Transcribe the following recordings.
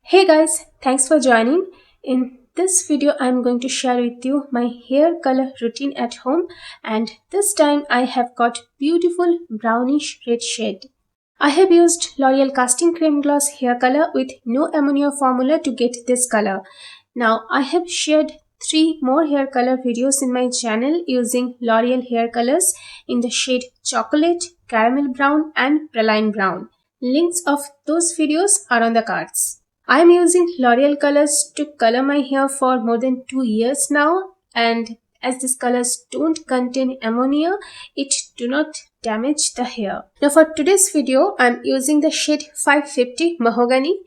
Hey guys, thanks for joining. In this video, I'm going to share with you my hair color routine at home, and this time I have got beautiful brownish red shade. I have used L'Oreal Casting Creme Gloss hair color with no ammonia formula to get this color. Now I have shared 3 more hair color videos in my channel using L'Oreal hair colors in the shade chocolate, caramel brown and praline brown. Links of those videos are on the cards. I am using L'Oreal colors to color my hair for more than 2 years now, and as these colors don't contain ammonia, it do not damage the hair. Now for today's video, I am using the shade 550 Mahogany.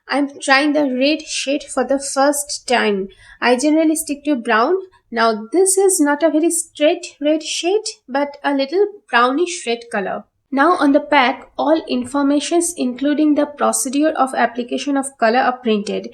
I am trying the red shade for the first time. I generally stick to brown. Now this is not a very straight red shade, but a little brownish red color. Now on the pack, all informations including the procedure of application of color are printed.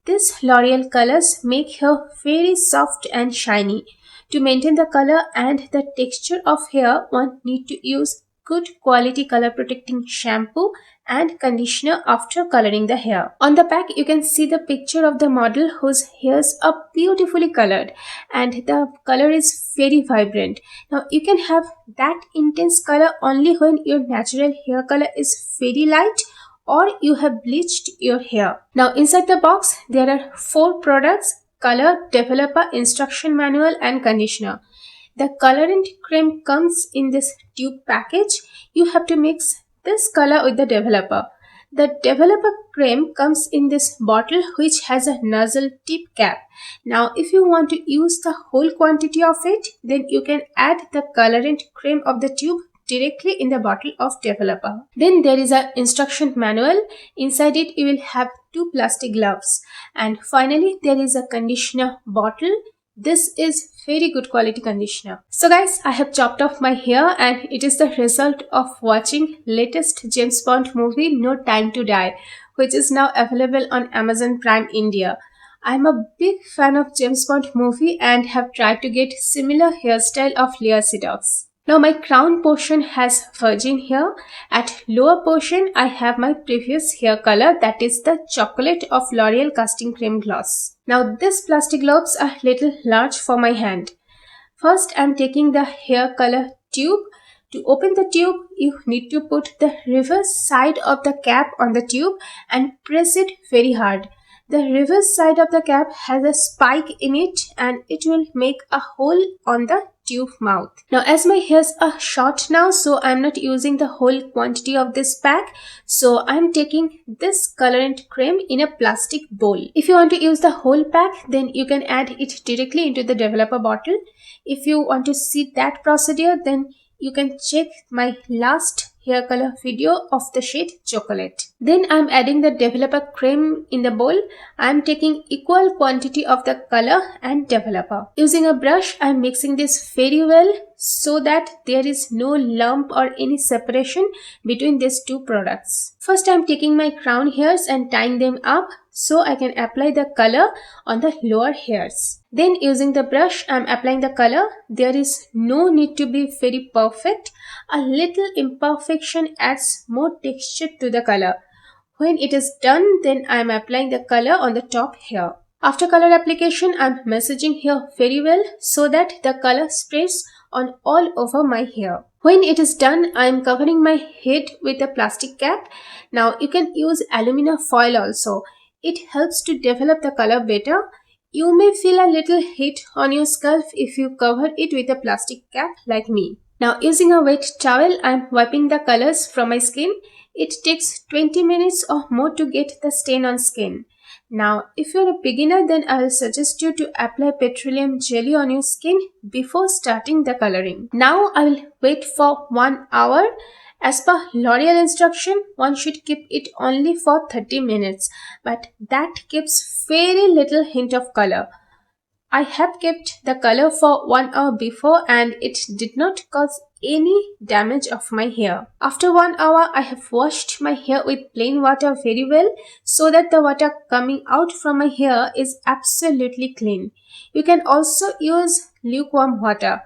These L'Oreal colors make hair very soft and shiny. To maintain the color and the texture of hair, one need to use good quality color protecting shampoo and conditioner after coloring the hair. On the pack, you can see the picture of the model whose hairs are beautifully colored and the color is very vibrant. Now you can have that intense color only when your natural hair color is very light or you have bleached your hair. Now inside the box, there are 4 products: color, developer, instruction manual and conditioner. The colorant cream comes in this tube package. You have to mix this color with the developer. The developer cream comes in this bottle which has a nozzle tip cap. Now if you want to use the whole quantity of it, then you can add the colorant cream of the tube directly in the bottle of developer. Then there is an instruction manual. Inside it you will have 2 plastic gloves. And finally there is a conditioner bottle. This is very good quality conditioner. So guys, I have chopped off my hair and it is the result of watching latest James Bond movie No Time to Die, which is now available on Amazon Prime India. I am a big fan of James Bond movie and have tried to get similar hairstyle of Lea Seydoux. Now my crown portion has virgin hair. At lower portion I have my previous hair color, that is the chocolate of L'Oreal Casting Creme Gloss. Now these plastic globes are little large for my hand. First I am taking the hair color tube. To open the tube, you need to put the reverse side of the cap on the tube and press it very hard. The reverse side of the cap has a spike in it and it will make a hole on the tube mouth. Now as my hairs are short now, so I am not using the whole quantity of this pack. So I am taking this colorant cream in a plastic bowl. If you want to use the whole pack, then you can add it directly into the developer bottle. If you want to see that procedure, then you can check my last hair color video of the shade chocolate. Then I am adding the developer cream in the bowl. I am taking equal quantity of the color and developer. Using a brush, I am mixing this very well so that there is no lump or any separation between these 2 products. First I am taking my crown hairs and tying them up so I can apply the color on the lower hairs. Then using the brush I am applying the color. There is no need to be very perfect. A little imperfection adds more texture to the color. When it is done, then I am applying the color on the top hair. After color application, I am massaging here very well so that the color spreads on all over my hair. When it is done, I am covering my head with a plastic cap. Now you can use aluminum foil also. It helps to develop the color better. You may feel a little heat on your scalp if you cover it with a plastic cap like me. Now using a wet towel, I am wiping the colors from my skin. It takes 20 minutes or more to get the stain on skin. Now if you are a beginner, then I will suggest you to apply petroleum jelly on your skin before starting the coloring. Now I will wait for 1 hour. As per L'Oreal instruction, one should keep it only for 30 minutes, but that gives very little hint of color. I have kept the color for 1 hour before and it did not cause any damage of my hair. After 1 hour, I have washed my hair with plain water very well so that the water coming out from my hair is absolutely clean. You can also use lukewarm water.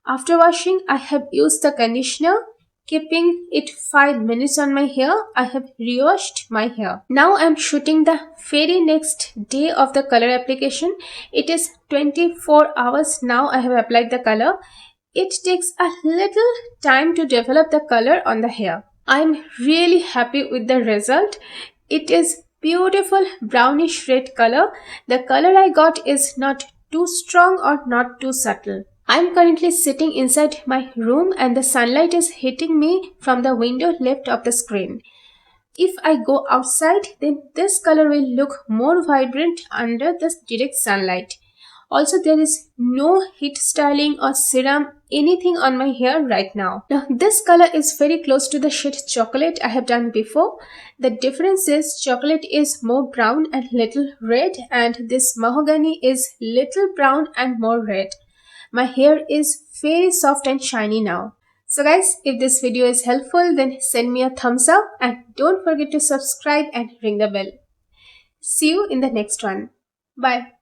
After washing, I have used the conditioner. keeping it 5 minutes on my hair, I have rewashed my hair. Now I'm shooting the very next day of the color application. It is 24 hours now I have applied the color. It takes a little time to develop the color on the hair. I'm really happy with the result. It is beautiful brownish red color. The color I got is not too strong or not too subtle. I'm currently sitting inside my room and the sunlight is hitting me from the window left of the screen. If I go outside, then this color will look more vibrant under the direct sunlight. Also, there is no heat styling or serum, anything on my hair right now. Now, this color is very close to the shade chocolate I have done before. The difference is chocolate is more brown and little red, and this mahogany is little brown and more red. My hair is very soft and shiny now. So guys, if this video is helpful, then send me a thumbs up and don't forget to subscribe and ring the bell. See you in the next one. Bye.